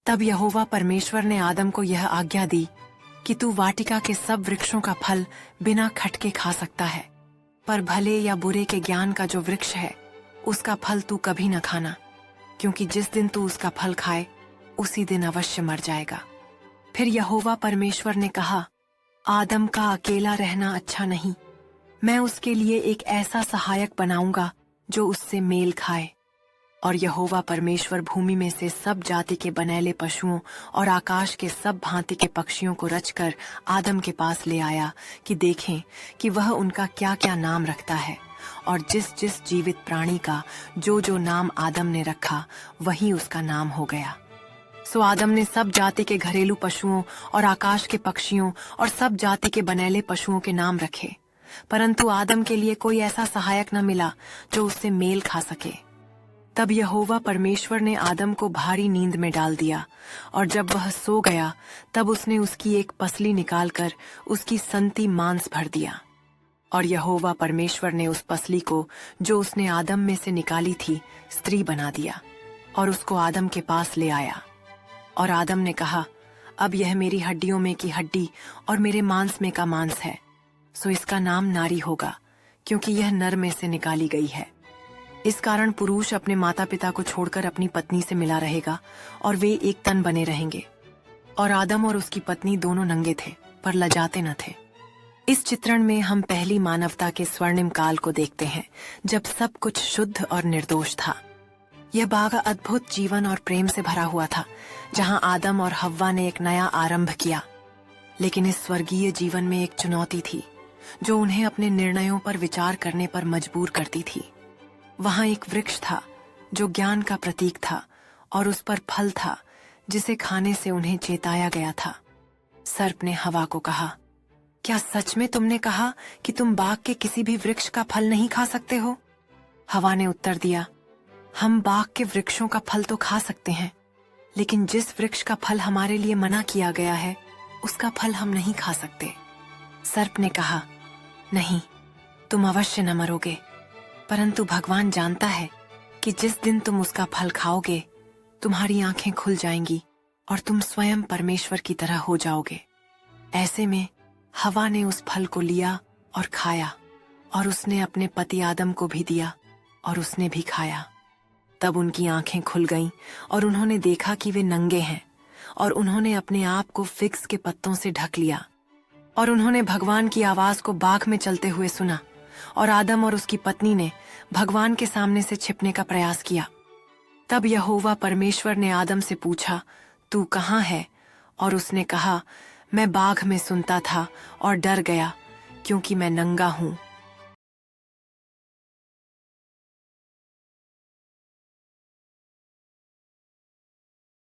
तब यहोवा परमेश्वर ने आदम को यह आज्ञा दी कि तू वाटिका के सब वृक्षों का फल बिना खटके खा सकता है, पर भले या बुरे के ज्ञान का जो वृक्ष है उसका फल तू कभी न खाना, क्योंकि जिस दिन तू उसका फल खाए उसी दिन अवश्य मर जाएगा। फिर यहोवा परमेश्वर ने कहा, आदम का अकेला रहना अच्छा नहीं, मैं उसके लिए एक ऐसा सहायक बनाऊंगा जो उससे मेल खाए। और यहोवा परमेश्वर भूमि में से सब जाति के बनैले पशुओं और आकाश के सब भांति के पक्षियों को रचकर आदम के पास ले आया कि देखें कि वह उनका क्या क्या नाम रखता है। और जिस जिस जीवित प्राणी का जो जो नाम आदम ने रखा वही उसका नाम हो गया। सो आदम ने सब जाति के घरेलू पशुओं और आकाश के पक्षियों और सब जाति के बनैले पशुओं के नाम रखे, परंतु आदम के लिए कोई ऐसा सहायक न मिला जो उससे मेल खा सके। तब यहोवा परमेश्वर ने आदम को भारी नींद में डाल दिया, और जब वह सो गया तब उसने उसकी एक पसली निकालकर उसकी संती मांस भर दिया। और यहोवा परमेश्वर ने उस पसली को जो उसने आदम में से निकाली थी स्त्री बना दिया और उसको आदम के पास ले आया। और आदम ने कहा, अब यह मेरी हड्डियों में की हड्डी और मेरे मांस में का मांस है, सो इसका नाम नारी होगा, क्योंकि यह नर में से निकाली गई है। इस कारण पुरुष अपने माता पिता को छोड़कर अपनी पत्नी से मिला रहेगा और वे एक तन बने रहेंगे। और आदम और उसकी पत्नी दोनों नंगे थे पर लजाते न थे। इस चित्रण में हम पहली मानवता के स्वर्णिम काल को देखते हैं, जब सब कुछ शुद्ध और निर्दोष था। यह बाग अद्भुत जीवन और प्रेम से भरा हुआ था, जहां आदम और हव्वा ने एक नया आरंभ किया। लेकिन इस स्वर्गीय जीवन में एक चुनौती थी जो उन्हें अपने निर्णयों पर विचार करने पर मजबूर करती थी। वहां एक वृक्ष था जो ज्ञान का प्रतीक था और उस पर फल था जिसे खाने से उन्हें चेताया गया था। सर्प ने हवा को कहा, क्या सच में तुमने कहा कि तुम बाग के किसी भी वृक्ष का फल नहीं खा सकते हो? हवा ने उत्तर दिया, हम बाग के वृक्षों का फल तो खा सकते हैं, लेकिन जिस वृक्ष का फल हमारे लिए मना किया गया है उसका फल हम नहीं खा सकते। सर्प ने कहा, नहीं, तुम अवश्य न मरोगे, परंतु भगवान जानता है कि जिस दिन तुम उसका फल खाओगे तुम्हारी आंखें खुल जाएंगी और तुम स्वयं परमेश्वर की तरह हो जाओगे। ऐसे में हवा ने उस फल को लिया और खाया, और उसने अपने पति आदम को भी दिया और उसने भी खाया। तब उनकी आंखें खुल गईं और उन्होंने देखा कि वे नंगे हैं, और उन्होंने अपने आप को फिग्स के पत्तों से ढक लिया। और उन्होंने भगवान की आवाज को बाग में चलते हुए सुना, और आदम और उसकी पत्नी ने भगवान के सामने से छिपने का प्रयास किया। तब यहोवा परमेश्वर ने आदम से पूछा, तू कहाँ है? और उसने कहा, मैं बाग में सुनता था और डर गया, क्योंकि मैं नंगा हूं